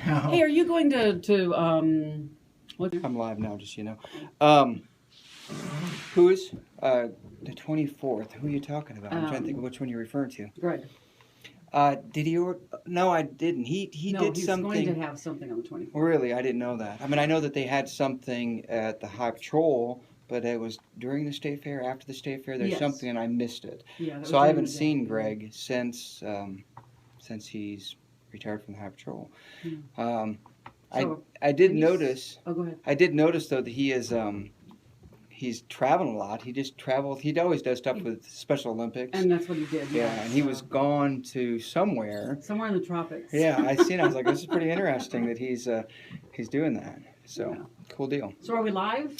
Hey, are you going to what? I'm live now, just so you know. Um, who's the 24th? Who are you talking about? I'm trying to think of which one you're referring to. Greg. Did he? No, I didn't. He No, did he's something. going to have something on the 24th. Really, I didn't know that. I mean, I know that they had something at the High Patrol, but it was during the state fair, after the state fair. There's Yes. something, and I missed it. Yeah, that was So I during haven't the day. seen Greg since he's retired from the High Patrol. Um, So, I did and notice. Oh, go ahead. I did notice though that he is he's traveling a lot. He just traveled. He always does stuff with Special Olympics. And that's what he did. Yeah, and he was gone to somewhere. Somewhere in the tropics. Yeah, I seen. I was like, this is pretty interesting that he's doing that. So Yeah. cool deal. So are we live?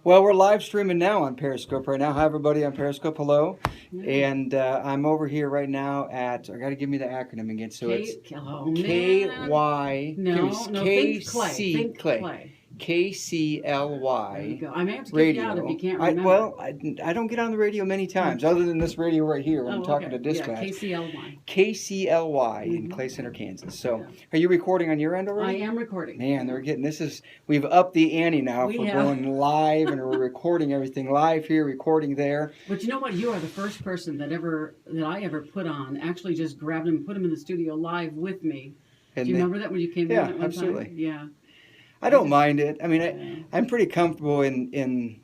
Well, we're live streaming now on Periscope right now. Hi everybody on Periscope. Hello, Yeah. and I'm over here right now at. I got to give me the acronym again. So it's oh, KY. No, think Clay. KC Think Clay. KCLY. There you go. I may have to kick Radio. you out if you can't remember. I don't get on the radio many times, other than this radio right here when I'm talking to dispatch. Yeah, KCLY. KCLY in Clay Center, Kansas. So, Yeah. Are you recording on your end I already? am recording. Man, they're getting we've upped the ante now for going live, and we're recording everything live here, recording there. But you know what? You are the first person that I ever put on. Actually, just grabbed him and put him in the studio live with me. And Do you remember that when you came in at one absolutely. time? Yeah. I don't mind it. I mean, I'm pretty comfortable in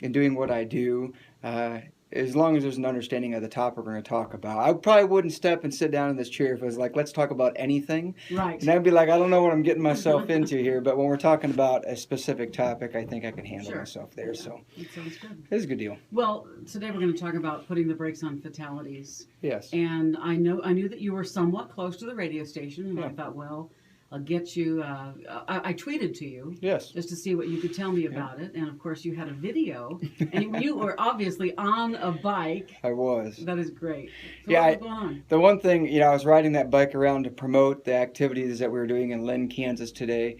doing what I do, as long as there's an understanding of the topic we're going to talk about. I probably wouldn't step and sit down in this chair if it was like, let's talk about anything. Right. And I'd be like, I don't know what I'm getting myself into here, but when we're talking about a specific topic, I think I can handle myself there. Yeah, So that sounds good. it's a good deal. Well, today we're going to talk about putting the brakes on fatalities. Yes. And I knew that you were somewhat close to the radio station, and I thought, well, I'll get you. I tweeted to you, Yes, just to see what you could tell me about it, and of course you had a video, and you were obviously on a bike. I was. That is great. So Yeah, what was going on? The one thing, I was riding that bike around to promote the activities that we were doing in Lynn, Kansas today.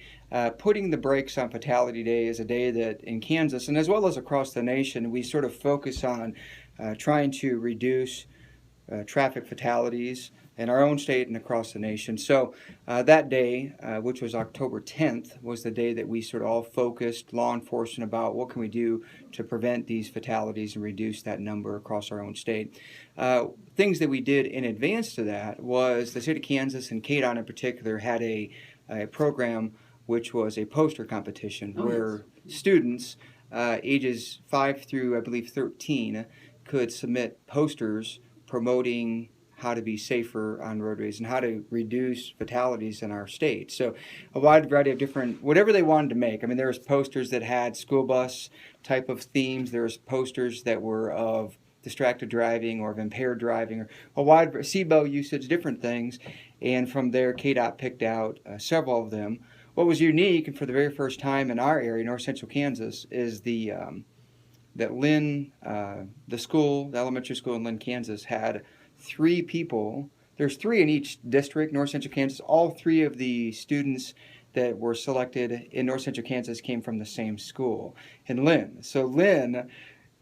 Putting the brakes on Fatality Day is a day that in Kansas, and as well as across the nation, we sort of focus on trying to reduce traffic fatalities in our own state and across the nation. So that day, which was October 10th, was the day that we sort of all focused law enforcement about what can we do to prevent these fatalities and reduce that number across our own state. Things that we did in advance to that was the state of Kansas, and KDOT in particular, had a program which was a poster competition where students ages 5 through, I believe, 13 could submit posters promoting how to be safer on roadways and how to reduce fatalities in our state. So a wide variety of different, whatever they wanted to make. I mean, there was posters that had school bus type of themes. There was posters that were of distracted driving or of impaired driving, or a wide seatbelt usage, different things. And from there, KDOT picked out several of them. What was unique, and for the very first time in our area, North Central Kansas, is that Lynn, the elementary school in Lynn, Kansas, had 3 people. There's 3 in each district, North Central Kansas. All 3 of the students that were selected in North Central Kansas came from the same school in Lynn. So Lynn,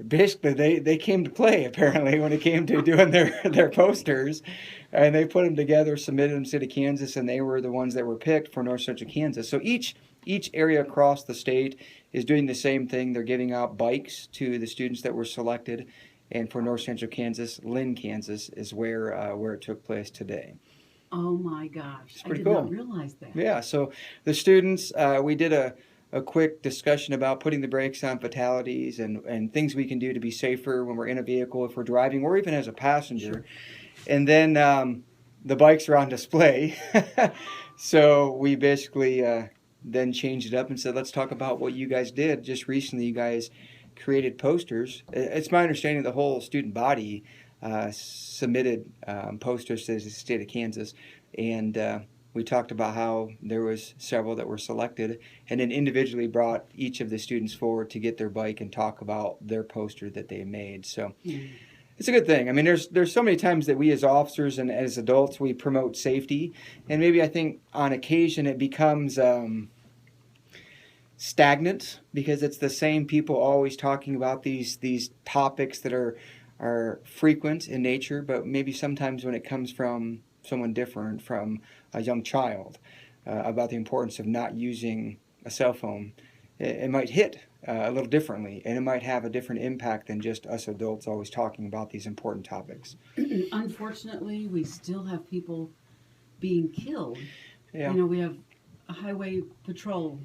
basically, they came to play, apparently, when it came to doing their posters. And they put them together, submitted them to the city of Kansas, and they were the ones that were picked for North Central Kansas. So each area across the state is doing the same thing. They're giving out bikes to the students that were selected. And for North Central Kansas, Lynn, Kansas is where it took place today. Oh my gosh! It's pretty cool. cool. Not realize that. Yeah. So the students, we did a quick discussion about putting the brakes on fatalities and things we can do to be safer when we're in a vehicle, if we're driving, or even as a passenger. And then the bikes are on display. So we basically then changed it up and said, let's talk about what you guys did. Just recently, you guys created posters. It's my understanding the whole student body submitted posters to the state of Kansas, and we talked about how there was several that were selected, and then individually brought each of the students forward to get their bike and talk about their poster that they made. So it's a good thing. I mean, there's so many times that we as officers and as adults, we promote safety, and maybe I think on occasion it becomes stagnant because it's the same people always talking about these topics that are frequent in nature, but maybe sometimes when it comes from someone different, from a young child, about the importance of not using a cell phone, it might hit a little differently, and it might have a different impact than just us adults always talking about these important topics. Unfortunately, we still have people being killed. Yeah. We have highway patrol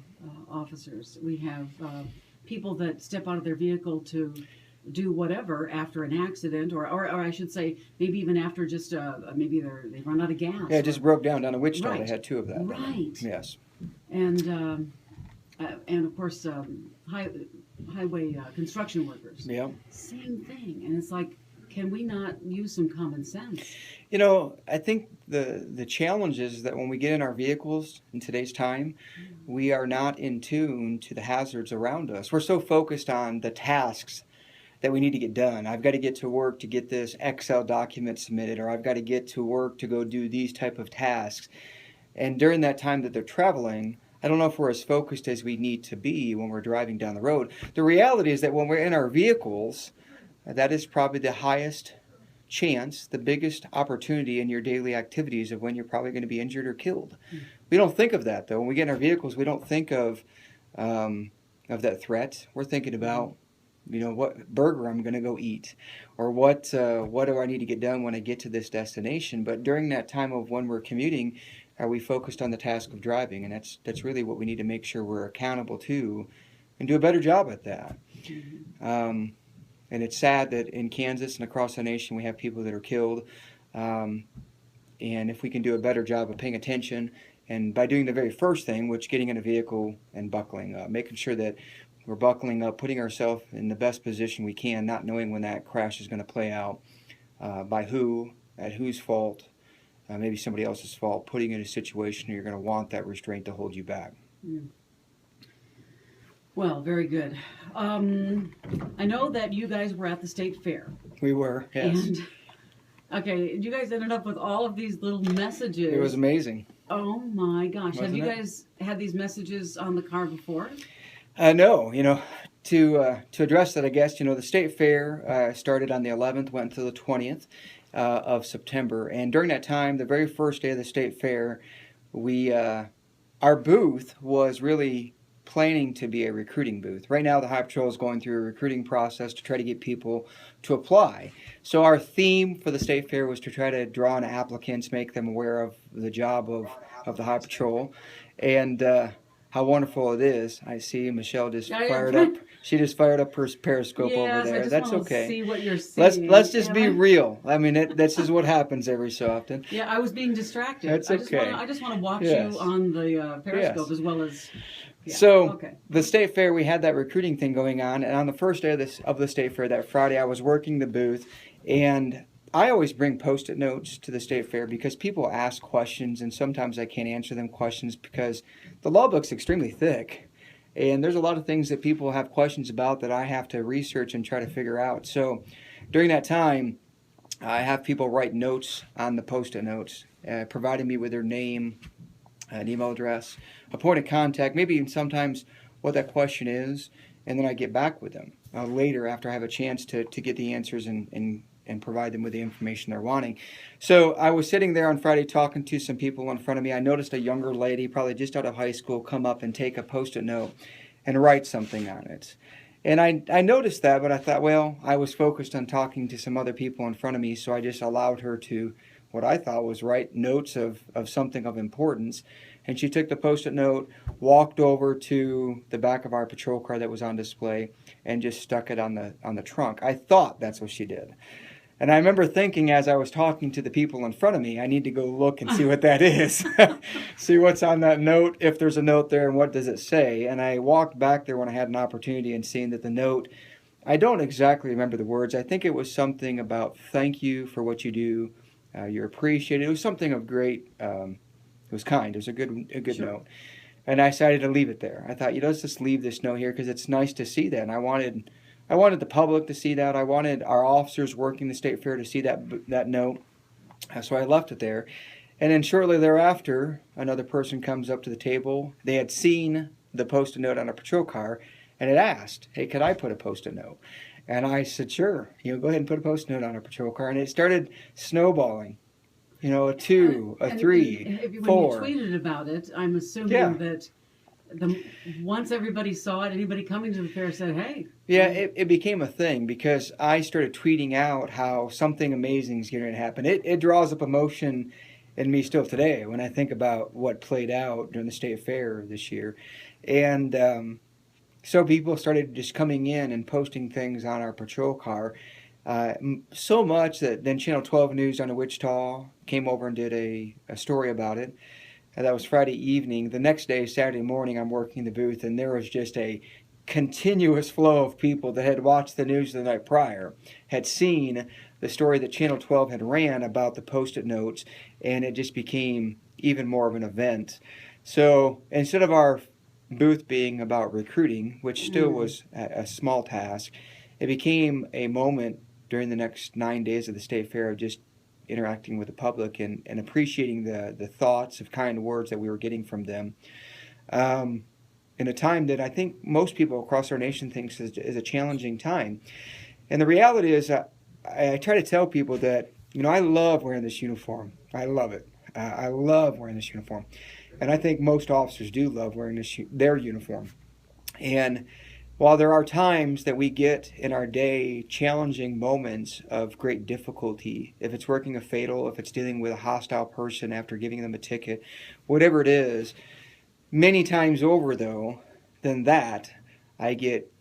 officers. We have people that step out of their vehicle to do whatever after an accident, or I should say, maybe even after just maybe they run out of gas. Yeah, it just broke down a Wichita. Right. They had 2 of that. Right. Yes. And of course, highway construction workers. Yeah. Same thing. And it's like, can we not use some common sense? I think the challenge is that when we get in our vehicles in today's time, we are not in tune to the hazards around us. We're so focused on the tasks that we need to get done. I've got to get to work to get this Excel document submitted, or I've got to get to work to go do these type of tasks. And during that time that they're traveling, I don't know if we're as focused as we need to be when we're driving down the road. The reality is that when we're in our vehicles, that is probably the highest chance, the biggest opportunity in your daily activities of when you're probably going to be injured or killed. We don't think of that, though. When we get in our vehicles, we don't think of that threat. We're thinking about, what burger I'm going to go eat, or what do I need to get done when I get to this destination. But during that time of when we're commuting, are we focused on the task of driving? And that's really what we need to make sure we're accountable to, and do a better job at that. And it's sad that in Kansas and across the nation we have people that are killed. And if we can do a better job of paying attention, and by doing the very first thing, which getting in a vehicle and buckling up, making sure that we're buckling up, putting ourselves in the best position we can, not knowing when that crash is going to play out, by who, at whose fault, maybe somebody else's fault, putting you in a situation where you're going to want that restraint to hold you back. Well, very good. I know that you guys were at the state fair. We were, yes. And, okay, you guys ended up with all of these little messages. It was amazing. Oh my gosh. Wasn't Have you it? guys had these messages on the car before? No, to address that, I guess, the state fair started on the 11th, went to the 20th of September. And during that time, the very first day of the state fair, our booth was really planning to be a recruiting booth. Right now, the Highway Patrol is going through a recruiting process to try to get people to apply. So our theme for the state fair was to try to draw in applicants, make them aware of the job of the Highway Patrol, and how wonderful it is. I see Michelle just fired up. She just fired up her Periscope over there. I just That's want to okay. see what you're seeing. Let's just be real. I mean, that's just what happens every so often. Yeah, I was being distracted. That's okay. I just want to watch Yes. you on the Periscope Yes. as well as. Yeah. So Okay. the state fair, we had that recruiting thing going on, and on the first day of the state fair, that Friday, I was working the booth, and I always bring Post-it notes to the state fair because people ask questions, and sometimes I can't answer them questions because the law book's extremely thick, and there's a lot of things that people have questions about that I have to research and try to figure out. So during that time, I have people write notes on the Post-it notes, providing me with their name, an email address, a point of contact, maybe even sometimes what that question is, and then I get back with them later after I have a chance to get the answers and provide them with the information they're wanting. So I was sitting there on Friday talking to some people in front of me. I noticed a younger lady, probably just out of high school, come up and take a Post-it note and write something on it. And I noticed that, but I thought, well, I was focused on talking to some other people in front of me, so I just allowed her to, what I thought was write notes of something of importance. And she took the Post-it note, walked over to the back of our patrol car that was on display, and just stuck it on the trunk. I thought that's what she did. And I remember thinking as I was talking to the people in front of me, I need to go look and see what that is. See what's on that note, if there's a note there, and what does it say. And I walked back there when I had an opportunity and seeing that the note, I don't exactly remember the words. I think it was something about thank you for what you do. You're appreciated. It was something of great, it was kind. It was a good Sure. note. And I decided to leave it there. I thought, let's just leave this note here because it's nice to see that. And I wanted the public to see that. I wanted our officers working the state fair to see that note. So I left it there. And then shortly thereafter, another person comes up to the table. They had seen the Post-it note on a patrol car and had asked, hey, could I put a Post-it note? And I said, sure, go ahead and put a Post-it note on a patrol car. And it started snowballing. you know, a 2, a 3, and when 4. you tweeted about it, I'm assuming Yeah. that once everybody saw it, anybody coming to the fair said, "Hey." Yeah, it became a thing because I started tweeting out how something amazing is going to happen. It draws up emotion in me still today when I think about what played out during the state fair this year. And so people started just coming in and posting things on our patrol car. So much that then Channel 12 News on Wichita came over and did a story about it. That was Friday evening. The next day, Saturday morning, I'm working the booth, and there was just a continuous flow of people that had watched the news the night prior, had seen the story that Channel 12 had ran about the Post-it notes, and it just became even more of an event. So instead of our booth being about recruiting, which still was a small task, it became a moment during the next 9 days of the state fair of just interacting with the public and appreciating the thoughts of kind words that we were getting from them. In a time that I think most people across our nation thinks is a challenging time. And the reality is I try to tell people that, you know, I love wearing this uniform. I love it. I love wearing this uniform. And I think most officers do love wearing their uniform. And while there are times that we get in our day challenging moments of great difficulty, if it's working a fatal, if it's dealing with a hostile person after giving them a ticket, whatever it is, many times over though than that, I get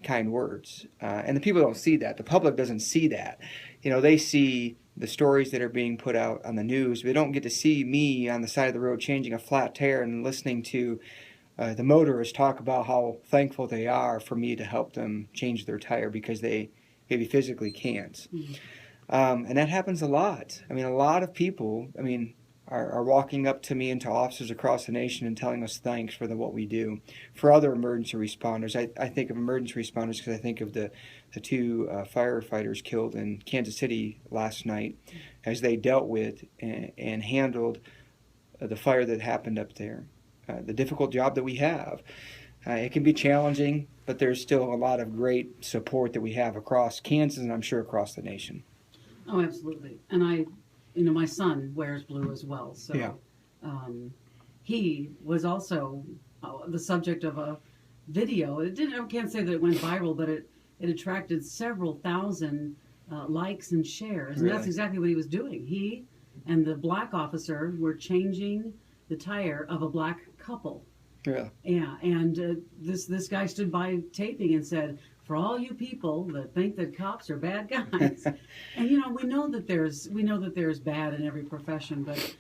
kind words, and the people don't see that. The public doesn't see that. You know, they see the stories that are being put out on the news. They don't get to see me on the side of the road changing a flat tire and listening to the motorists talk about how thankful they are for me to help them change their tire because they maybe physically can't. And that happens a lot. I mean, a lot of people, are walking up to me and to officers across the nation and telling us thanks for what we do. For other emergency responders, I think of emergency responders because I think of the 2 firefighters killed in Kansas City last night as they dealt with and handled the fire that happened up there. The difficult job that we have. It can be challenging, but there's still a lot of great support that we have across Kansas and I'm sure across the nation. Oh, absolutely. And my son wears blue as well. So Yeah. He was also the subject of a video. I can't say that it went viral, but it attracted several thousand likes and shares. And Really? that's exactly what he was doing. He and the black officer were changing the tire of a black couple. Yeah. Yeah, and this guy stood by taping and said, "For all you people that think that cops are bad guys," and we know that there's bad in every profession, but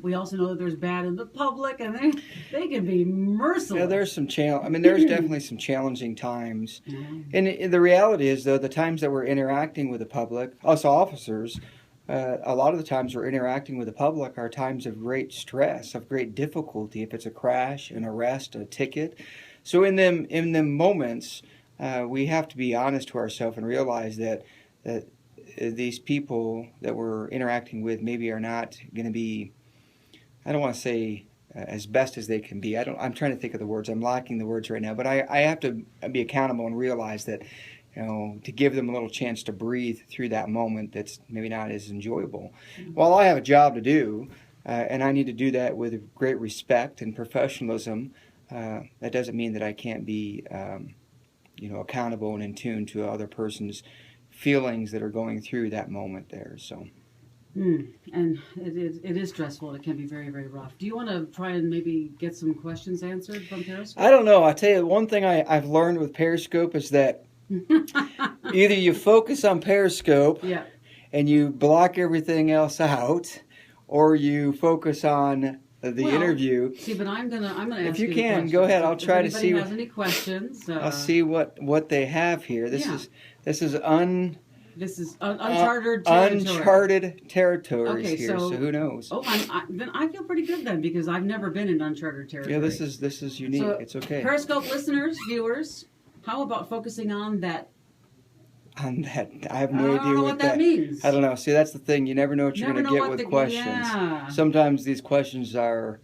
we also know that there's bad in the public, and they can be merciless. Yeah, there's some there's definitely some challenging times, Yeah. and the reality is though the times that we're interacting with the public, us officers. A lot of the times we're interacting with the public are times of great stress, of great difficulty. If it's a crash, an arrest, a ticket, so in them moments, we have to be honest to ourselves and realize that these people that we're interacting with maybe are not going to be. I don't want to say as best as they can be. I'm trying to think of the words. I'm lacking the words right now, but I have to be accountable and realize that. To give them a little chance to breathe through that moment that's maybe not as enjoyable. While I have a job to do, and I need to do that with great respect and professionalism, that doesn't mean that I can't be, accountable and in tune to other person's feelings that are going through that moment there. So. And it is stressful. It can be very, very rough. Do you want to try and maybe get some questions answered from Periscope? I don't know. I tell you, one thing I've learned with Periscope is that either you focus on Periscope and you block everything else out, or you focus on the interview. See, but I'm gonna ask you. If you can, go ahead. I'll try to see. If anybody has any questions, I'll see what they have here. This is uncharted territory. Uncharted territories okay, here. So who knows? Oh, then I feel pretty good then because I've never been in uncharted territory. Yeah, this is unique. So, it's okay. Periscope listeners, viewers. How about focusing on that? On that, I have no idea I don't know what that means. I don't know. See, that's the thing. You never know what you're going to get with questions. Yeah. Sometimes these questions are.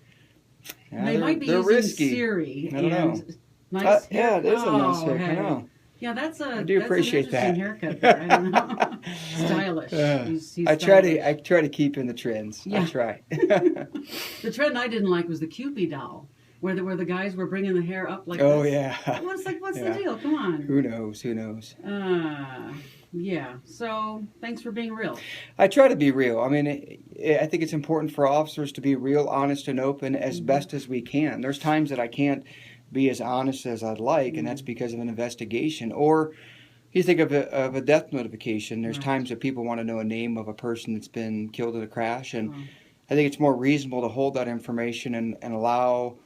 They might be they're using risky. Siri. I don't know. Nice yeah, it is a nice hair. Hey. I know. Yeah, that's I do appreciate an interesting haircut there. I don't know. Stylish. He's I stylish. try to keep in the trends. Yeah. I try. The trend I didn't like was the Cupid doll, where the guys were bringing the hair up like Oh this. yeah. What's Yeah. the deal? Come on. Who knows? Who knows? Yeah. So thanks for being real. I try to be real. I mean, I think it's important for officers to be real, honest, and open as best as we can. There's times that I can't be as honest as I'd like, and that's because of an investigation. Or you think of a death notification. There's Right. times that people want to know a name of a person that's been killed in a crash, and I think it's more reasonable to hold that information and allow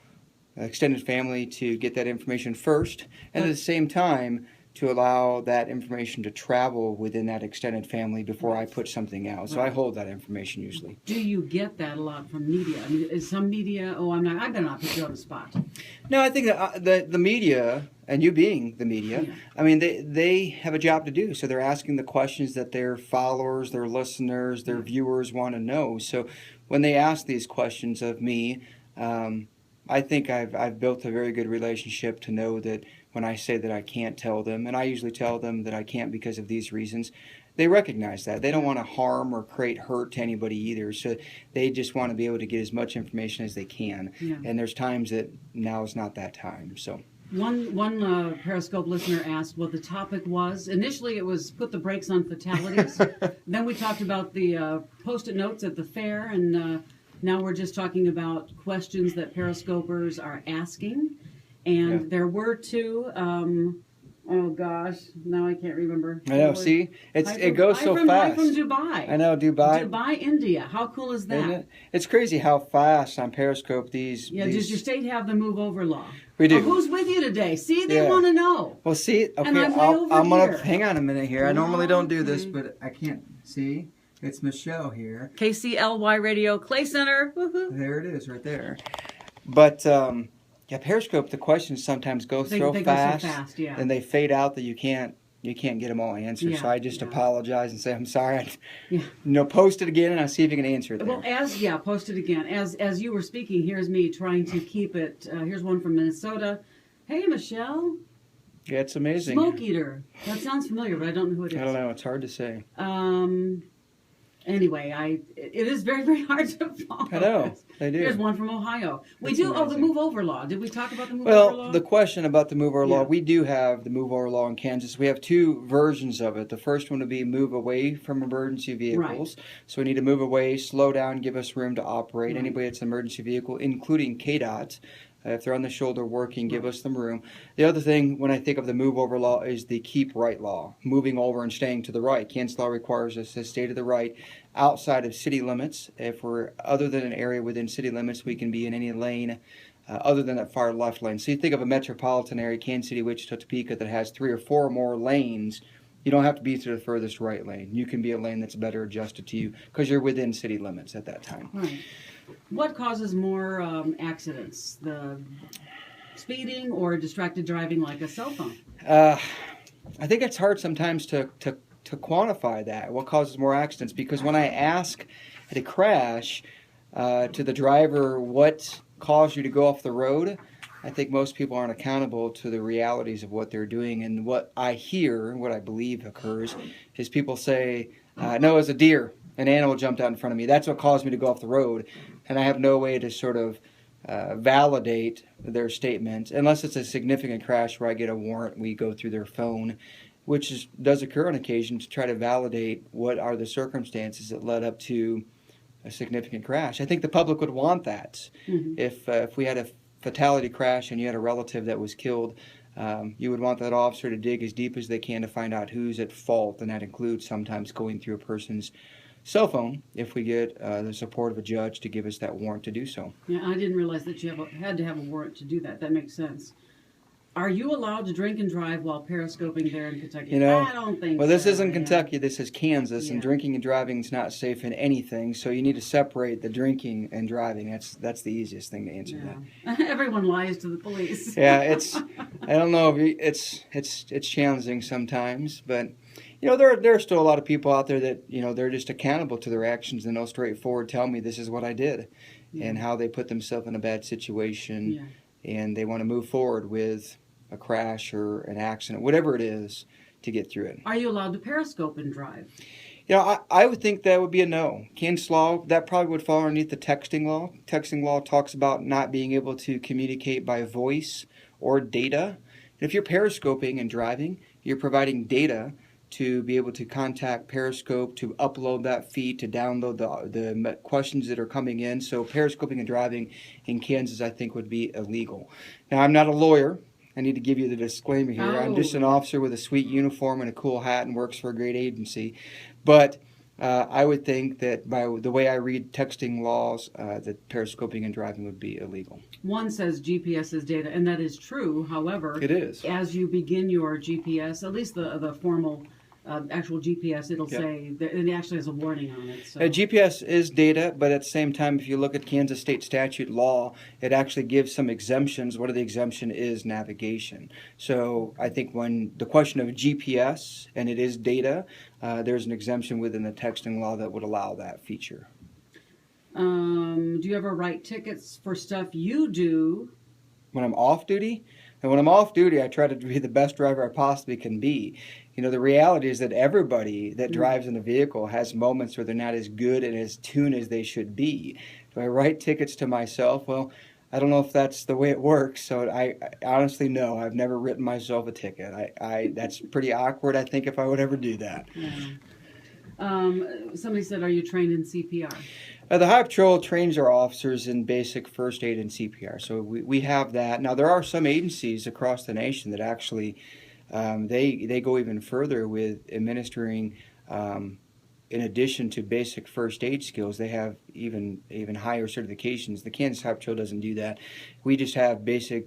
extended family to get that information first, and at the same time to allow that information to travel within that extended family before I put something out. So I hold that information usually. Do you get that a lot from media? I mean, is some media? Oh, I better not put you on the spot. No, I think that the media, and you being the media, I mean, they have a job to do. So they're asking the questions that their followers, their listeners, their viewers want to know. So when they ask these questions of me, I think I've built a very good relationship to know that when I say that I can't tell them, and I usually tell them that I can't because of these reasons, they recognize that. They don't want to harm or create hurt to anybody either. So they just want to be able to get as much information as they can. Yeah. And there's times that now is not that time. So one Periscope listener asked what the topic was. Initially, it was put the brakes on fatalities. Then we talked about the Post-it notes at the fair, and now we're just talking about questions that Periscopers are asking. And there were two. Oh gosh, now I can't remember. I know. See, it goes so fast. I'm from Dubai. I know, Dubai. Dubai, India. How cool is that? Isn't it? It's crazy how fast on Periscope these. Yeah. Does your state have the move over law? We do. Oh, who's with you today? See, they want to know. Well, see, okay, and I'm gonna hang on a minute here. I normally don't do this, but I can't see. It's Michelle here. KCLY Radio Clay Center. Woo-hoo. There it is, right there. But yeah, Periscope. The questions sometimes go so fast, and they fade out that you can't get them all answered. Yeah, so I just apologize and say I'm sorry. Post it again, and I'll see if you can answer it there. Well, post it again. As you were speaking, here's me trying to keep it. Here's one from Minnesota. Hey, Michelle. Yeah, it's amazing. Smoke eater. That sounds familiar, but I don't know who it is. I don't know. It's hard to say. Anyway, it is very, very hard to follow. I know. They do. Here's one from Ohio. That's amazing. The move over law. Did we talk about the move over law? Well, the question about the move over law, we do have the move over law in Kansas. We have two versions of it. The first one would be move away from emergency vehicles. Right. So we need to move away, slow down, give us room to operate. Right. Anybody that's an emergency vehicle, including KDOT, if they're on the shoulder working, give us some room. The other thing, when I think of the move over law, is the keep right law, moving over and staying to the right. Kansas law requires us to stay to the right outside of city limits. If we're other than an area within city limits, we can be in any lane other than that far left lane. So you think of a metropolitan area, Kansas City, Wichita, Topeka, that has 3 or 4 more lanes. You don't have to be to the furthest right lane. You can be a lane that's better adjusted to you because you're within city limits at that time. Right. What causes more accidents? The speeding or distracted driving like a cell phone? I think it's hard sometimes to quantify that. What causes more accidents? Because when I ask at a crash to the driver what caused you to go off the road, I think most people aren't accountable to the realities of what they're doing. And what I hear, what I believe occurs, is people say, no, it was a deer. An animal jumped out in front of me. That's what caused me to go off the road. And I have no way to sort of validate their statement, unless it's a significant crash where I get a warrant, we go through their phone, which does occur on occasion, to try to validate what are the circumstances that led up to a significant crash. I think the public would want that. Mm-hmm. If we had a fatality crash and you had a relative that was killed, you would want that officer to dig as deep as they can to find out who's at fault, and that includes sometimes going through a person's cell phone if we get the support of a judge to give us that warrant to do so. Yeah, I didn't realize that you had to have a warrant to do that. That makes sense. Are you allowed to drink and drive while periscoping there in Kentucky? I don't think so. Well, this isn't Kentucky. This is Kansas, and drinking and driving is not safe in anything. So you need to separate the drinking and driving. That's the easiest thing to answer that. Everyone lies to the police. Yeah, I don't know if it's challenging sometimes, but there are still a lot of people out there that they're just accountable to their actions and they'll straightforward tell me this is what I did and how they put themselves in a bad situation, and they want to move forward with a crash or an accident, whatever it is, to get through it. Are you allowed to periscope and drive? You know, I would think that would be a no. Kansas law, that probably would fall underneath the texting law. Texting law talks about not being able to communicate by voice or data. If you're periscoping and driving, you're providing data to be able to contact Periscope, to upload that feed, to download the questions that are coming in. So periscoping and driving in Kansas, I think, would be illegal. Now, I'm not a lawyer. I need to give you the disclaimer here. I'm just an officer with a sweet uniform and a cool hat and works for a great agency. But I would think that by the way I read texting laws, that periscoping and driving would be illegal. One says GPS is data, and that is true. However, it is. As you begin your GPS, at least the formal actual GPS, it'll say that it actually has a warning on it. So. GPS is data, but at the same time, if you look at Kansas state statute law, it actually gives some exemptions. One of the exemption is navigation. So I think when the question of GPS and it is data, there's an exemption within the texting law that would allow that feature. Do you ever write tickets for stuff you do when I'm off duty? And when I'm off duty, I try to be the best driver I possibly can be. You know, the reality is that everybody that drives in a vehicle has moments where they're not as good and as tuned as they should be. Do I write tickets to myself? Well, I don't know if that's the way it works. So I honestly no, I've never written myself a ticket. That's pretty awkward, I think, if I would ever do that. Yeah. Somebody said, are you trained in CPR? The Highway Patrol trains our officers in basic first aid and CPR. So we have that. Now, there are some agencies across the nation that actually they go even further with administering, in addition to basic first aid skills, they have even higher certifications. The Kansas Highway Patrol doesn't do that. We just have basic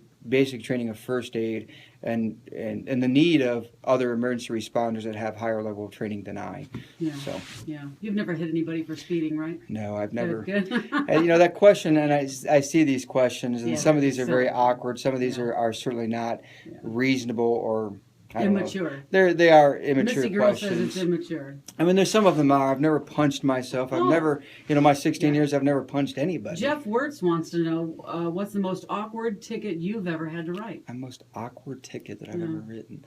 training of first aid and the need of other emergency responders that have higher level of training than I. Yeah. So. Yeah. You've never hit anybody for speeding, right? No, I've never. Good. And, you know, that question, and I see these questions, and some of these are very awkward. Some of these are certainly not reasonable or immature. They are immature Missy Girl questions. says it's immature. I mean, there's some of them are. I've never punched myself. I've never, my 16 years, I've never punched anybody. Jeff Wirtz wants to know what's the most awkward ticket you've ever had to write? The most awkward ticket that I've ever written.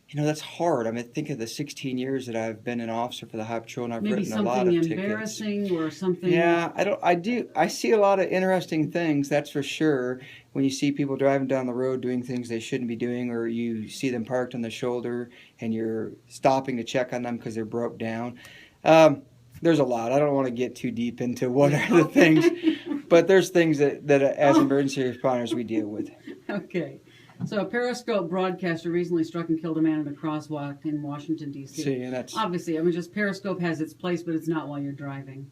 You know, that's hard. I mean, think of the 16 years that I've been an officer for the Highway Patrol, and I've written a lot of tickets. Maybe something embarrassing or something. Yeah, I see a lot of interesting things, that's for sure. When you see people driving down the road doing things they shouldn't be doing, or you see them parked on the shoulder and you're stopping to check on them because they're broke down. There's a lot. I don't want to get too deep into what are the things, but there's things that as emergency responders we deal with. Okay. So a Periscope broadcaster recently struck and killed a man in a crosswalk in Washington, D.C. See, and that's... Obviously, I mean, just Periscope has its place, but it's not while you're driving.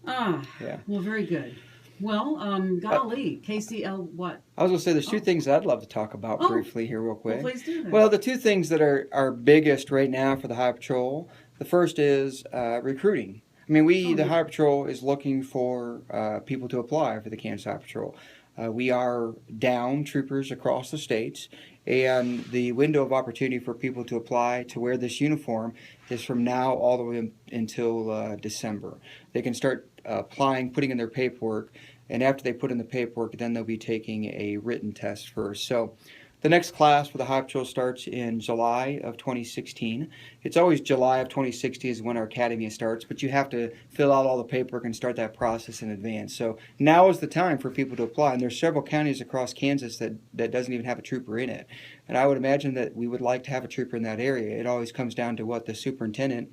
Well, very good. Well, golly, KCL what? I was going to say there's two things that I'd love to talk about briefly here real quick. Well, please do that. Well, the two things that are biggest right now for the Highway Patrol, the first is recruiting. I mean, the Highway Patrol is looking for people to apply for the Kansas Highway Patrol. We are down troopers across the states, and the window of opportunity for people to apply to wear this uniform is from now all the way until December. They can start applying, putting in their paperwork, and after they put in the paperwork, then they'll be taking a written test first. So the next class for the Highway Patrol starts in July of 2016. It's always July of 2016 is when our academy starts, but you have to fill out all the paperwork and start that process in advance. So now is the time for people to apply, and there's several counties across Kansas that doesn't even have a trooper in it. And I would imagine that we would like to have a trooper in that area. It always comes down to what the superintendent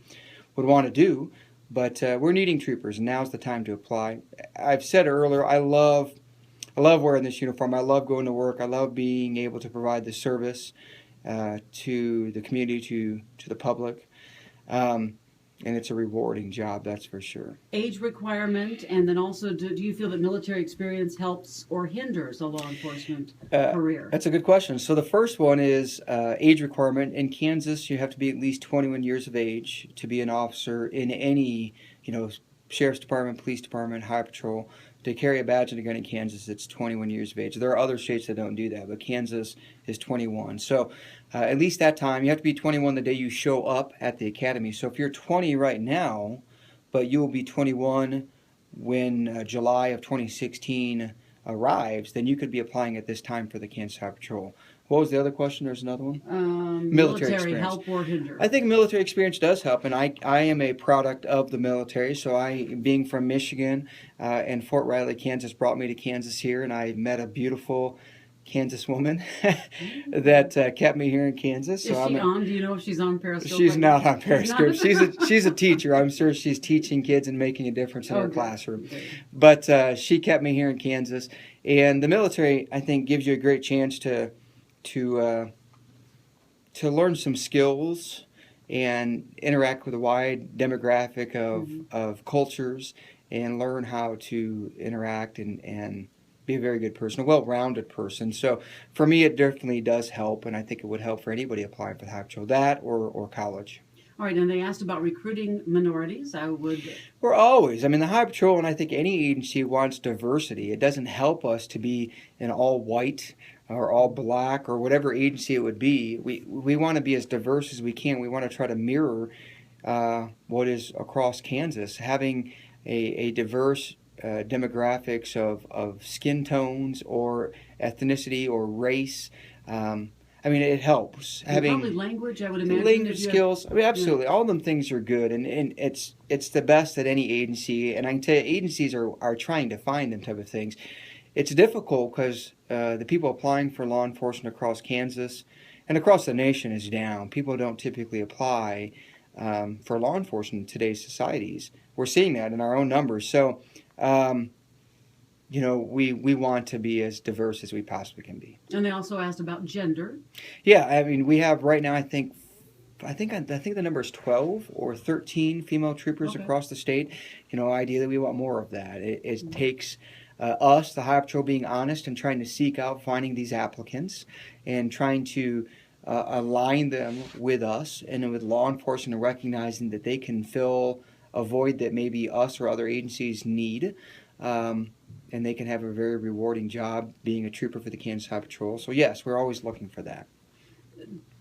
would want to do, but we're needing troopers, and now's the time to apply. I've said earlier, I love wearing this uniform. I love going to work. I love being able to provide the service to the community, to the public. And it's a rewarding job, that's for sure. Age requirement, and then also, do you feel that military experience helps or hinders a law enforcement career? That's a good question. So the first one is age requirement. In Kansas, you have to be at least 21 years of age to be an officer in any, Sheriff's Department, Police Department, Highway Patrol. To carry a badge and a gun in Kansas, it's 21 years of age. There are other states that don't do that, but Kansas is 21. So at least that time, you have to be 21 the day you show up at the academy. So if you're 20 right now, but you will be 21 when July of 2016 arrives, then you could be applying at this time for the Kansas Highway Patrol. What was the other question? There's another one. Military experience. help or hinder. I think military experience does help, and I am a product of the military. So being from Michigan and Fort Riley, Kansas, brought me to Kansas here, and I met a beautiful Kansas woman that kept me here in Kansas. Is she on? Do you know if she's on Periscope? She's right not now? on Periscope. She's a teacher. I'm sure she's teaching kids and making a difference in her classroom. Okay. But she kept me here in Kansas, and the military, I think, gives you a great chance to learn some skills and interact with a wide demographic of cultures, and learn how to interact and be a very good person, a well-rounded person. So for me, it definitely does help, and I think it would help for anybody applying for the Highway Patrol, that or college. All right, and they asked about recruiting minorities. We're always, the Highway Patrol, and I think any agency wants diversity. It doesn't help us to be an all-white or all black or whatever agency it would be. We want to be as diverse as we can. We want to try to mirror what is across Kansas. Having a diverse demographics of skin tones or ethnicity or race, it helps. Probably language, I would imagine. Language skills, absolutely. Yeah. All of them things are good, and it's the best that any agency, and I can tell you, agencies are trying to find them type of things. It's difficult because the people applying for law enforcement across Kansas and across the nation is down. People don't typically apply for law enforcement in today's societies. We're seeing that in our own numbers. So, we want to be as diverse as we possibly can be. And they also asked about gender. Yeah, we have right now, I think the number is 12 or 13 female troopers across the state. Ideally we want more of that. It takes us, the Highway Patrol, being honest and trying to seek out finding these applicants and trying to align them with us and with law enforcement, and recognizing that they can fill a void that maybe us or other agencies need, and they can have a very rewarding job being a trooper for the Kansas Highway Patrol. So yes, we're always looking for that.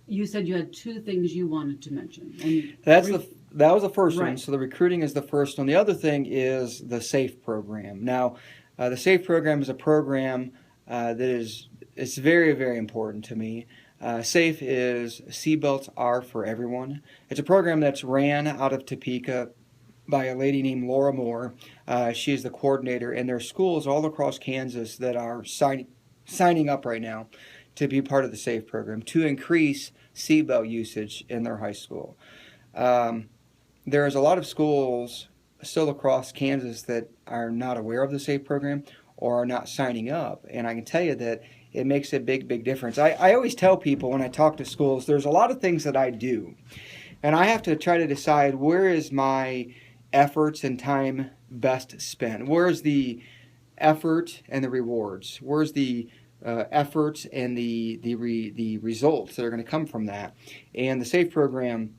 You said you had two things you wanted to mention. And that was the first one. Right. So the recruiting is the first one. The other thing is the SAFE program. Now, the SAFE program is a program it's very, very important to me. SAFE is Seatbelts Are for Everyone. It's a program that's ran out of Topeka by a lady named Laura Moore. She is the coordinator, and there are schools all across Kansas that are signing up right now to be part of the SAFE program to increase seatbelt usage in their high school. There's a lot of schools still across Kansas that are not aware of the SAFE program or are not signing up, and I can tell you that it makes a big, big difference. I always tell people when I talk to schools, there's a lot of things that I do, and I have to try to decide where is my efforts and time best spent. Where's the effort and the rewards? Where's the efforts and the results that are going to come from that? And the SAFE program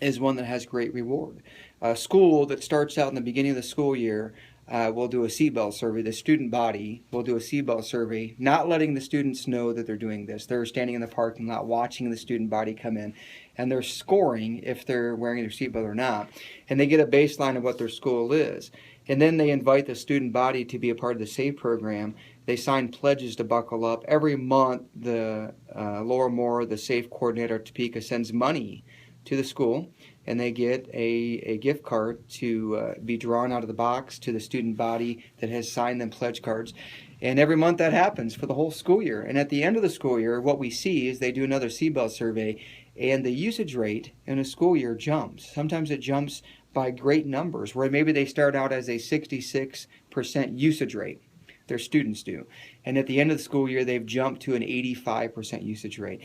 is one that has great reward. A school that starts out in the beginning of the school year will do a seatbelt survey. The student body will do a seatbelt survey, not letting the students know that they're doing this. They're standing in the parking lot watching the student body come in, and they're scoring if they're wearing their seatbelt or not. And they get a baseline of what their school is. And then they invite the student body to be a part of the SAFE program. They sign pledges to buckle up. Every month, the Laura Moore, the SAFE coordinator at Topeka, sends money to the school, and they get a gift card to be drawn out of the box to the student body that has signed them pledge cards. And every month that happens for the whole school year. And at the end of the school year, what we see is they do another seatbelt survey, and the usage rate in a school year jumps. Sometimes it jumps by great numbers, where maybe they start out as a 66% usage rate. Their students do. And at the end of the school year, they've jumped to an 85% usage rate.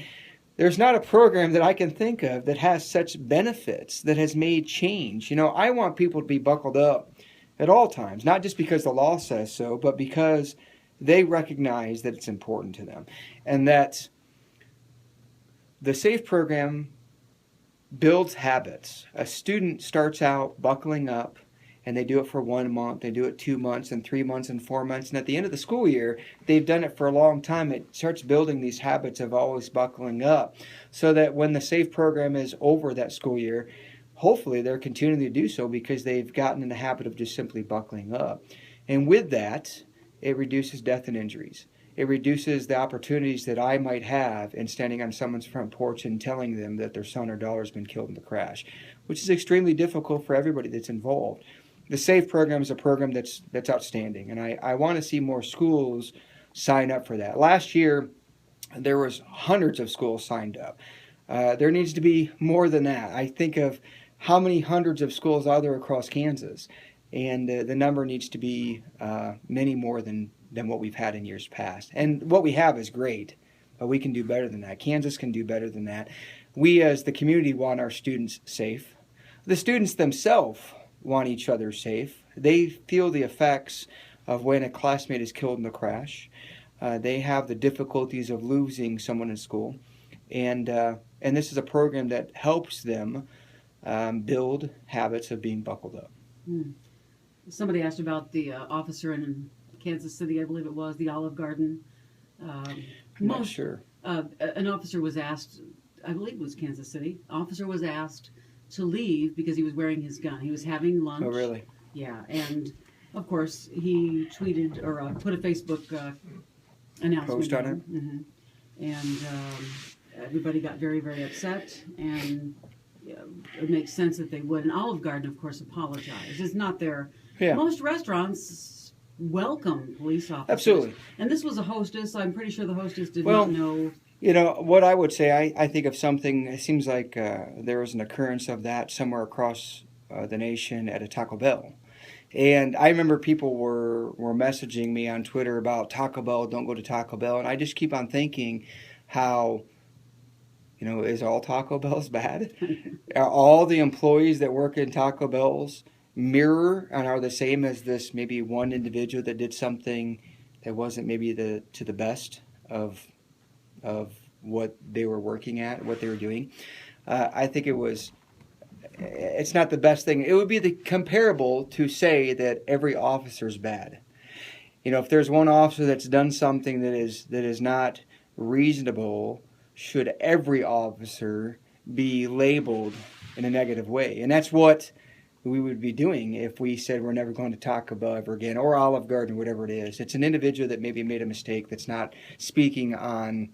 There's not a program that I can think of that has such benefits, that has made change. I want people to be buckled up at all times, not just because the law says so, but because they recognize that it's important to them. And that the SAFE program builds habits. A student starts out buckling up, and they do it for 1 month, they do it 2 months, and 3 months, and 4 months, and at the end of the school year, they've done it for a long time. It starts building these habits of always buckling up, so that when the SAFE program is over that school year, hopefully they're continuing to do so because they've gotten in the habit of just simply buckling up. And with that, it reduces death and injuries. It reduces the opportunities that I might have in standing on someone's front porch and telling them that their son or daughter has been killed in the crash, which is extremely difficult for everybody that's involved. The SAFE program is a program that's outstanding, and I want to see more schools sign up for that. Last year, there was hundreds of schools signed up. There needs to be more than that. I think of how many hundreds of schools are there across Kansas, and the number needs to be many more than what we've had in years past. And what we have is great, but we can do better than that. Kansas can do better than that. We as the community want our students safe. The students themselves want each other safe. They feel the effects of when a classmate is killed in the crash. They have the difficulties of losing someone in school. And this is a program that helps them build habits of being buckled up. Somebody asked about the officer in Kansas City, I believe it was, the Olive Garden. I'm not sure. An officer was asked, I believe it was Kansas City, officer was asked to leave because he was wearing his gun. He was having lunch. Oh, really? Yeah, and of course he tweeted or put a Facebook announcement. Post on it? Mm-hmm. And everybody got very, very upset, and it makes sense that they would. And Olive Garden, of course, apologized. It's not their... Yeah. Most restaurants welcome police officers. Absolutely. And this was a hostess. I'm pretty sure the hostess did not know. You know, what I would say, I think of something, it seems like there was an occurrence of that somewhere across the nation at a Taco Bell. And I remember people were messaging me on Twitter about Taco Bell, don't go to Taco Bell. And I just keep on thinking how, is all Taco Bells bad? Are all the employees that work in Taco Bells mirror and are the same as this maybe one individual that did something that wasn't maybe to the best of what they were working at, what they were doing? I think it's not the best thing. It would be comparable to say that every officer is bad. If there's one officer that's done something that is not reasonable, should every officer be labeled in a negative way? And that's what we would be doing if we said we're never going to Taco Bell ever again, or Olive Garden, whatever it is. It's an individual that maybe made a mistake that's not speaking on,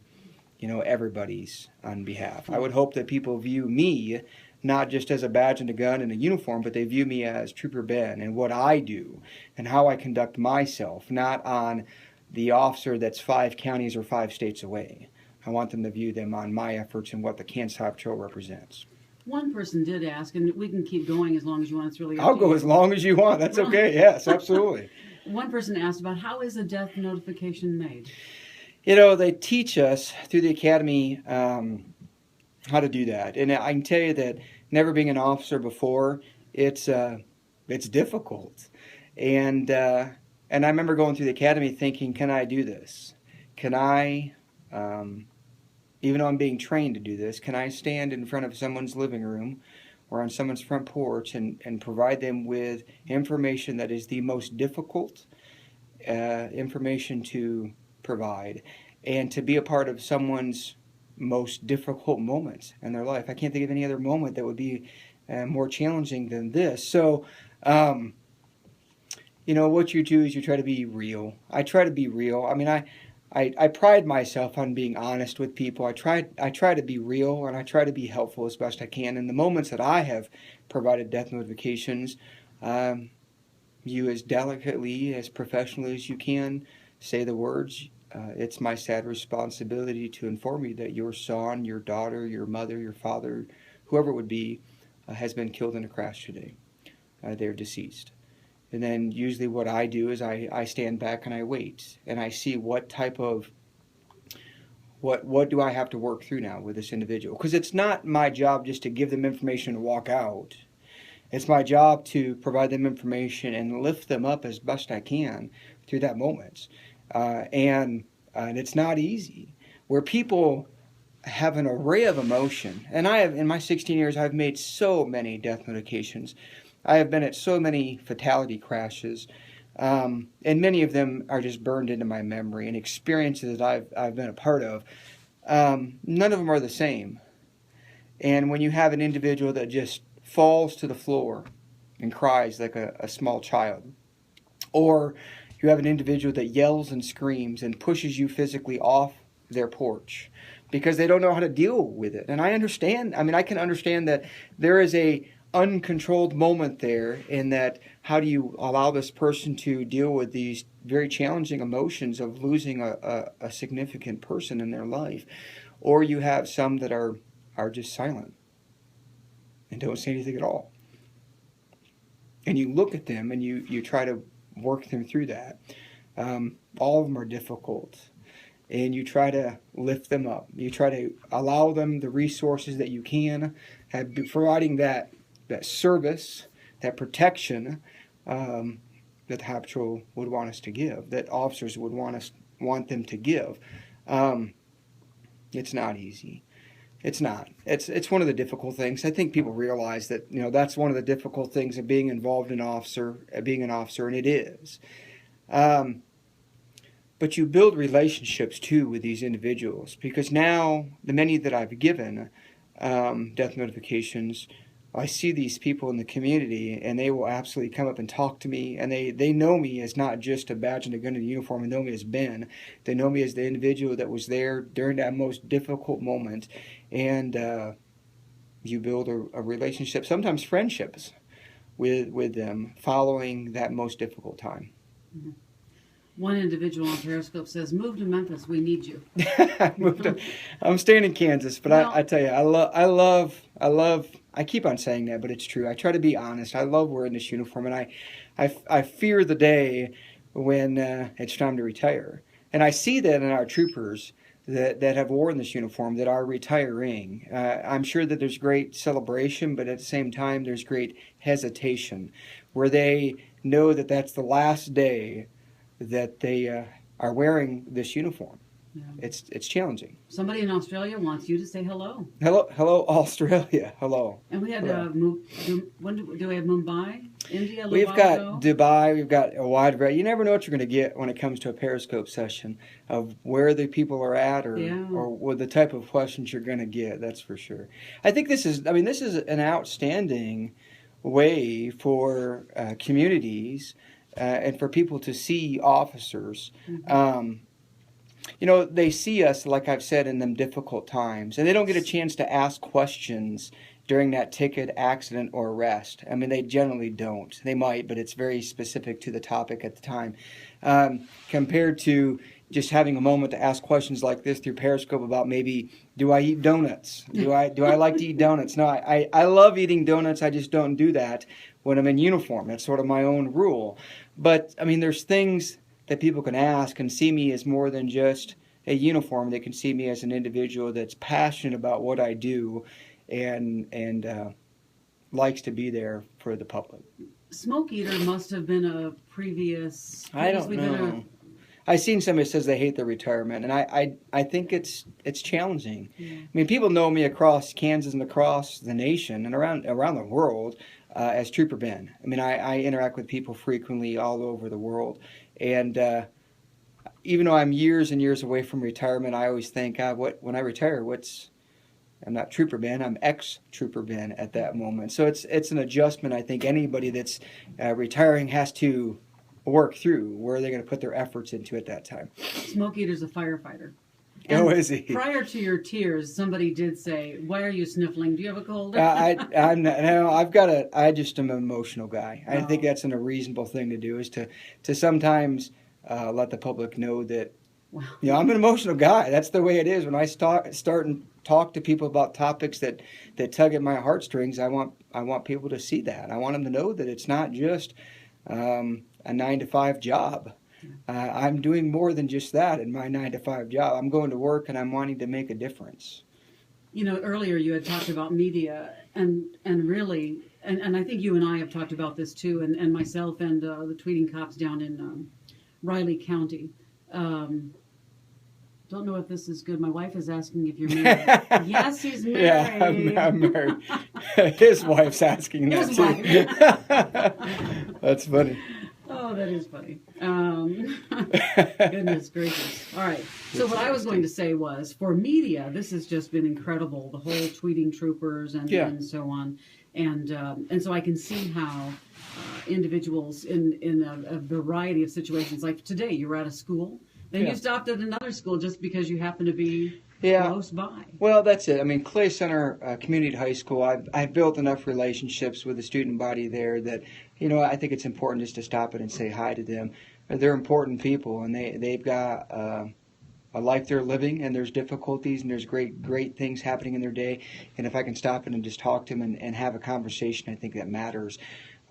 everybody's on behalf. I would hope that people view me not just as a badge and a gun and a uniform, but they view me as Trooper Ben and what I do and how I conduct myself, not on the officer that's 5 counties or 5 states away. I want them to view them on my efforts and what the Kansas Highway Patrol represents. One person did ask, and we can keep going as long as you want. It's really up I'll to go you. as long as you want. That's okay. Yes, absolutely. One person asked about how is a death notification made? They teach us through the academy how to do that. And I can tell you that never being an officer before, it's difficult. And I remember going through the academy thinking, can I do this? Can I, even though I'm being trained to do this, can I stand in front of someone's living room or on someone's front porch and provide them with information that is the most difficult information to provide, and to be a part of someone's most difficult moments in their life? I can't think of any other moment that would be more challenging than this. So, what you do is you try to be real. I try to be real. I mean, I pride myself on being honest with people. I try to be real, and I try to be helpful as best I can. In the moments that I have provided death notifications, you as delicately, as professionally as you can, say the words. It's my sad responsibility to inform you that your son, your daughter, your mother, your father, whoever it would be, has been killed in a crash today. They're deceased. And then usually what I do is I stand back and I wait. And I see what type of, what do I have to work through now with this individual? Because it's not my job just to give them information and walk out. It's my job to provide them information and lift them up as best I can through that moment. And it's not easy. Where people have an array of emotion, and I have, in my 16 years, I've made so many death notifications. I have been at so many fatality crashes, and many of them are just burned into my memory, and experiences that I've been a part of. None of them are the same. And when you have an individual that just falls to the floor and cries like a small child, or you have an individual that yells and screams and pushes you physically off their porch because they don't know how to deal with it. And I understand, I mean, I can understand that there is a uncontrolled moment there in that how do you allow this person to deal with these very challenging emotions of losing a significant person in their life. Or you have some that are just silent and don't say anything at all. And you look at them and you try to work them through that. All of them are difficult. And you try to lift them up. You try to allow them the resources that you can, providing that service, that protection that the Patrol would want us to give, that officers would want them to give. It's not easy. It's not. It's one of the difficult things. I think people realize that that's one of the difficult things of being involved in being an officer, and it is. But you build relationships too with these individuals because now the many that I've given death notifications, I see these people in the community and they will absolutely come up and talk to me, and they know me as not just a badge and a gun and a uniform, and know me as Ben. They know me as the individual that was there during that most difficult moment, and you build a relationship, sometimes friendships, with them following that most difficult time. Mm-hmm. One individual on Periscope says, "Move to Memphis. We need you." I'm staying in Kansas, but well, I tell you, I love. I keep on saying that, but it's true. I try to be honest. I love wearing this uniform, and I fear the day when it's time to retire. And I see that in our troopers that have worn this uniform that are retiring. I'm sure that there's great celebration, but at the same time, there's great hesitation, where they know that that's the last day that they are wearing this uniform. Yeah. It's challenging. Somebody in Australia wants you to say hello. Hello, Australia. Hello. And we had do we have Mumbai, India? We've got Dubai. We've got a wide variety. You never know what you're going to get when it comes to a Periscope session of where the people are at, or what the type of questions you're going to get. That's for sure. I think this is an outstanding way for communities and for people to see officers. Mm-hmm. They see us, like I've said, in them difficult times, and they don't get a chance to ask questions during that ticket, accident, or arrest. I mean, they generally don't. They might, but it's very specific to the topic at the time. Compared to just having a moment to ask questions like this through Periscope about maybe, do I eat donuts? Do I like to eat donuts? No, I love eating donuts. I just don't do that when I'm in uniform. That's sort of my own rule. But, I mean, there's things that people can ask and see me as more than just a uniform. They can see me as an individual that's passionate about what I do and likes to be there for the public. Smoke eater must have been a previous... I don't know. I've seen somebody says they hate their retirement, and I think it's challenging. Yeah. I mean, people know me across Kansas and across the nation and around the world as Trooper Ben. I mean, I interact with people frequently all over the world. And even though I'm years and years away from retirement, I always think, when I retire, I'm not Trooper Ben, I'm ex-Trooper Ben at that moment. So it's an adjustment I think anybody that's retiring has to work through. Where are they going to put their efforts into at that time? Smoke Eater's a firefighter. And is he? Prior to your tears, somebody did say, "Why are you sniffling? Do you have a cold?" I'm not, no, I just am an emotional guy. I think that's a reasonable thing to do, is to sometimes let the public know that, I'm an emotional guy. That's the way it is. When I start and talk to people about topics that tug at my heartstrings, I want people to see that. I want them to know that it's not just a 9-to-5 job. I'm doing more than just that in my 9-to-5 job. I'm going to work and I'm wanting to make a difference. Earlier you had talked about media and really, and I think you and I have talked about this too, and myself and the tweeting cops down in Riley County. Don't know if this is good. My wife is asking if you're married. Yes, he's married. Yeah, I'm married. His wife's asking that too. That's funny. Oh, that is funny. Goodness gracious. All right. So what I was going to say was, for media, this has just been incredible. The whole tweeting troopers and so on. and so I can see how individuals in a variety of situations, like today, you were at a school, then Yeah. you stopped at another school just because you happen to be Yeah. close by. Well, that's it. I mean, Clay Center Community High School, I've built enough relationships with the student body there that, I think it's important just to stop it and say hi to them. They're important people, and they've got a life they're living, and there's difficulties, and there's great things happening in their day. And if I can stop it and just talk to them and have a conversation, I think that matters.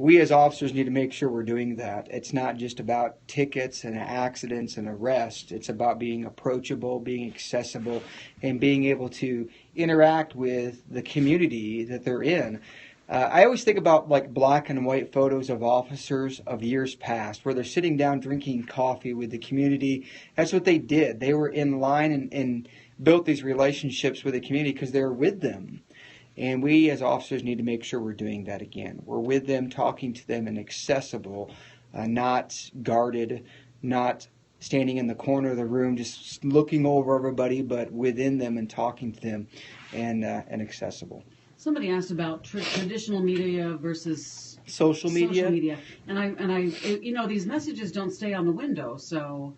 We as officers need to make sure we're doing that. It's not just about tickets and accidents and arrests. It's about being approachable, being accessible, and being able to interact with the community that they're in. I always think about like black and white photos of officers of years past where they're sitting down drinking coffee with the community. That's what they did. They were in line and built these relationships with the community because they were with them. And we as officers need to make sure we're doing that again. We're with them, talking to them, and accessible, not guarded, not standing in the corner of the room just looking over everybody, but within them and talking to them and accessible. Somebody asked about traditional media versus Social media. And these messages don't stay on the window, so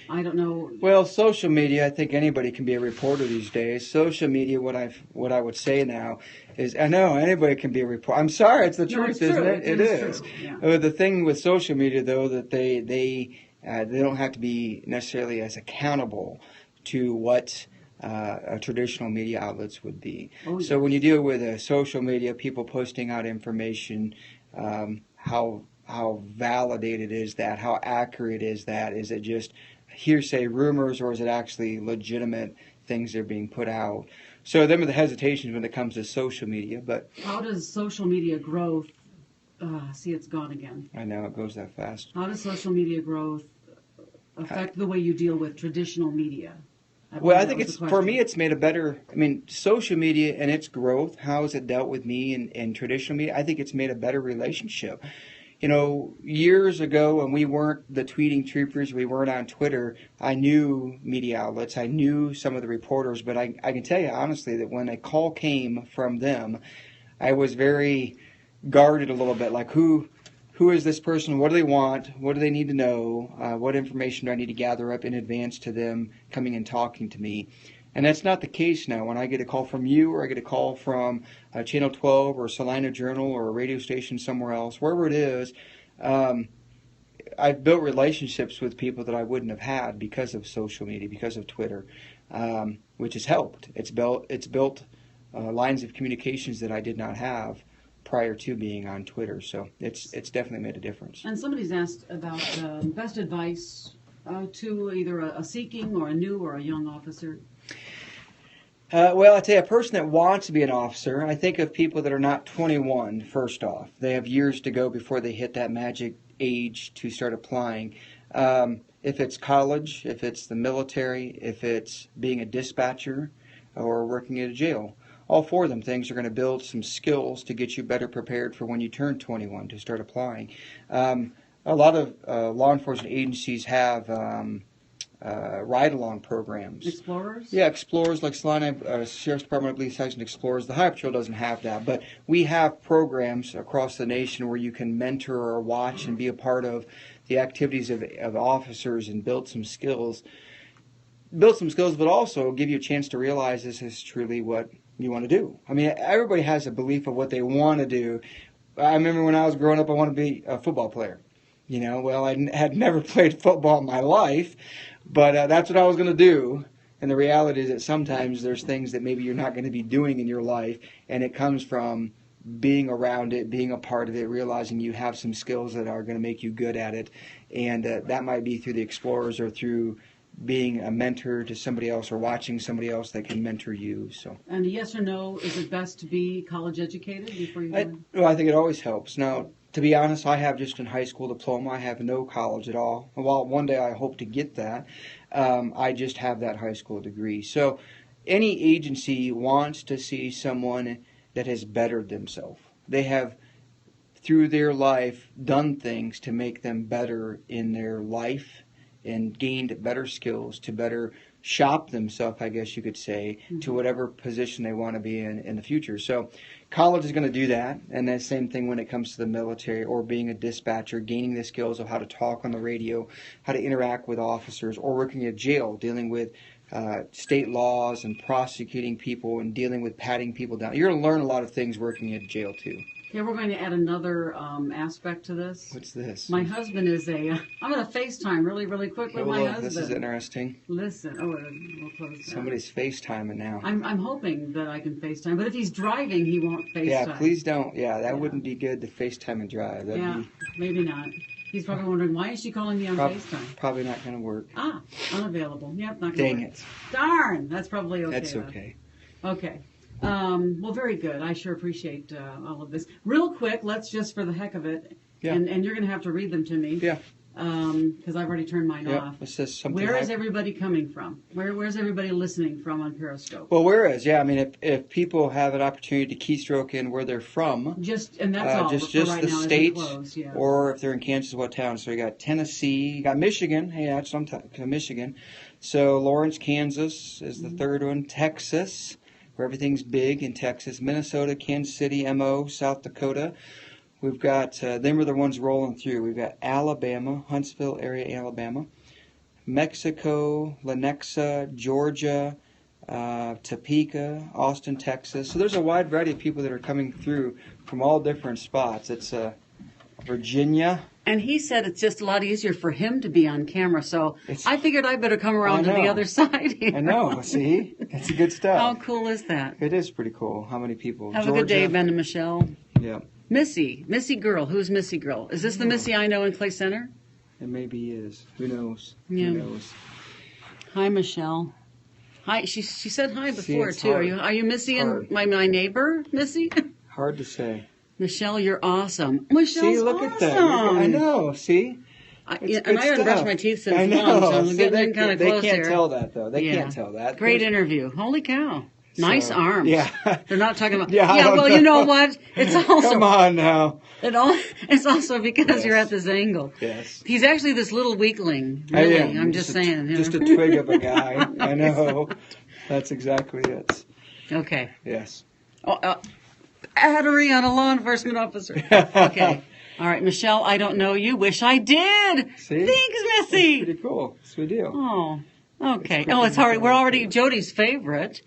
I don't know. Well, social media, I think anybody can be a reporter these days. Social media, what I would say now is, I know anybody can be a reporter. I'm sorry, it's the truth, isn't it? It is. True. Yeah. The thing with social media, though, that they don't have to be necessarily as accountable to what traditional media outlets would be. Oh, yes. So when you deal with social media, people posting out information, how validated is that? How accurate is that? Is it just hearsay rumors, or is it actually legitimate things that are being put out? So them are the hesitations when it comes to social media. But how does social media growth? See, it's gone again. I know it goes that fast. How does social media growth affect the way you deal with traditional media? Well, I think for me, it's made a better. I mean, social media and its growth. How has it dealt with me in traditional media? I think it's made a better relationship. Years ago when we weren't the tweeting troopers, we weren't on Twitter, I knew media outlets, I knew some of the reporters, but I can tell you honestly that when a call came from them, I was very guarded a little bit, like who is this person, what do they want, what do they need to know, what information do I need to gather up in advance to them coming and talking to me. And that's not the case now. When I get a call from you, or I get a call from Channel 12 or Salina Journal or a radio station somewhere else, wherever it is, I've built relationships with people that I wouldn't have had because of social media, because of Twitter, which has helped. It's built lines of communications that I did not have prior to being on Twitter. So it's definitely made a difference. And somebody's asked about best advice to either a seeking or a new or a young officer. Well, I tell you, a person that wants to be an officer, I think of people that are not 21, first off. They have years to go before they hit that magic age to start applying. If it's college, if it's the military, if it's being a dispatcher or working at a jail, all four of them things are going to build some skills to get you better prepared for when you turn 21 to start applying. A lot of law enforcement agencies have ride-along programs. Explorers? Yeah, Explorers, like Salina Sheriff's Department, I believe, has Explorers. The Highway Patrol doesn't have that, but we have programs across the nation where you can mentor or watch and be a part of the activities of officers and build some skills, but also give you a chance to realize this is truly what you want to do. I mean, everybody has a belief of what they want to do. I remember when I was growing up, I wanted to be a football player. Well, I had never played football in my life, but that's what I was going to do. And the reality is that sometimes there's things that maybe you're not going to be doing in your life, and it comes from being around it, being a part of it, realizing you have some skills that are going to make you good at it. And that might be through the Explorers or through being a mentor to somebody else or watching somebody else that can mentor you. So. And yes or no, is it best to be college educated before you join? Well, I think it always helps. Now, to be honest, I have just a high school diploma. I have no college at all. Well, one day I hope to get that. I just have that high school degree. So any agency wants to see someone that has bettered themselves. They have, through their life, done things to make them better in their life and gained better skills to better shop themselves, I guess you could say, to whatever position they want to be in the future. So college is going to do that, and the same thing when it comes to the military or being a dispatcher, gaining the skills of how to talk on the radio, how to interact with officers, or working at jail, dealing with state laws and prosecuting people and dealing with patting people down. You're going to learn a lot of things working at jail too. Yeah, we're going to add another aspect to this. What's this? My husband is I'm going to FaceTime really, really quick with my husband. This is interesting. Listen, we'll close that. Somebody's FaceTiming now. I'm hoping that I can FaceTime, but if he's driving, he won't FaceTime. Yeah, please don't. Yeah, that wouldn't be good to FaceTime and drive. That'd be maybe not. He's probably wondering, why is she calling me on FaceTime? Probably not going to work. Unavailable. Yep, not going to Dang work. it. Darn, that's probably okay. That's okay. Okay. Well, very good. I sure appreciate all of this. Real quick, let's just for the heck of it, and you're going to have to read them to me. Yeah. Because I've already turned mine off. It says something. Where is everybody coming from? Where's everybody listening from on Periscope? Well, I mean, if people have an opportunity to keystroke in where they're from, and that's all. Just right the now state, yeah. or if they're in Kansas, what town? So you got Tennessee, you got Michigan. Hey, that's sometimes Michigan. So Lawrence, Kansas is the third one. Texas, where everything's big in Texas. Minnesota, Kansas City, MO, South Dakota. We've got, them are the ones rolling through. We've got Alabama, Huntsville area, Alabama. Mexico, Lenexa, Georgia, Topeka, Austin, Texas. So there's a wide variety of people that are coming through from all different spots. It's Virginia. And he said it's just a lot easier for him to be on camera, so I figured I better come around to the other side here. I know, see? That's good stuff. How cool is that? It is pretty cool. How many people? Have a good day, Ben and Michelle. Yeah. Missy Girl. Who's Missy Girl? Is this the Missy I know in Clay Center? It maybe is. Who knows? Yeah. Who knows? Hi, Michelle. Hi. She said hi before too. Hard. Are you Missy and my neighbor, Missy? Hard to say. Michelle, you're awesome. Michelle's look awesome. at that. I know. See. I haven't brushed my teeth since lunch. I'm getting kind of close They can't here. tell that though. They can't tell that. Great interview. Holy cow. Nice arms. Yeah. They're not talking about. Yeah, well, you know what? It's also. Come on now. It's also because you're at this angle. Yes. He's actually this little weakling. Really. I'm just saying. Just a twig of a guy. I know. That's exactly it. Okay. Yes. Battery on a law enforcement officer. Okay. All right, Michelle, I don't know you. Wish I did. See? Thanks, Missy. That's pretty cool. Sweet deal. Oh, okay. It's hard. We're already Jody's favorite.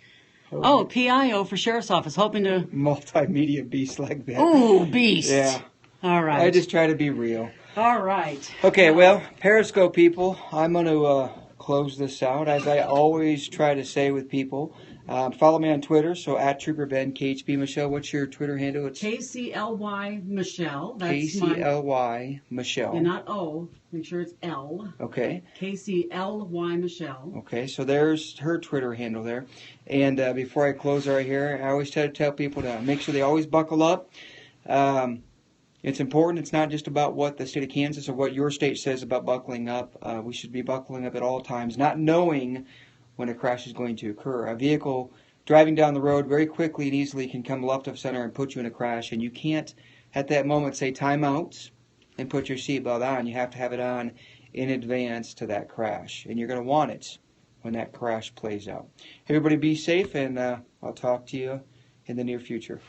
PIO for Sheriff's Office, hoping to... Multimedia beast like that. Ooh, beast. Yeah. All right. I just try to be real. All right. Okay, well, Periscope people, I'm going to close this out, as I always try to say with people. Follow me on Twitter, so at TrooperBen, KHB Michelle. What's your Twitter handle? It's KCLY Michelle. That's KCLY Michelle. And not O. Make sure it's L. Okay. KCLY Michelle. Okay, so there's her Twitter handle there. And before I close right here, I always try to tell people to make sure they always buckle up. It's important. It's not just about what the state of Kansas or what your state says about buckling up. We should be buckling up at all times, not knowing when a crash is going to occur. A vehicle driving down the road very quickly and easily can come left of center and put you in a crash, and you can't at that moment say time out and put your seatbelt on. You have to have it on in advance to that crash, and you're going to want it when that crash plays out. Everybody be safe, and I'll talk to you in the near future.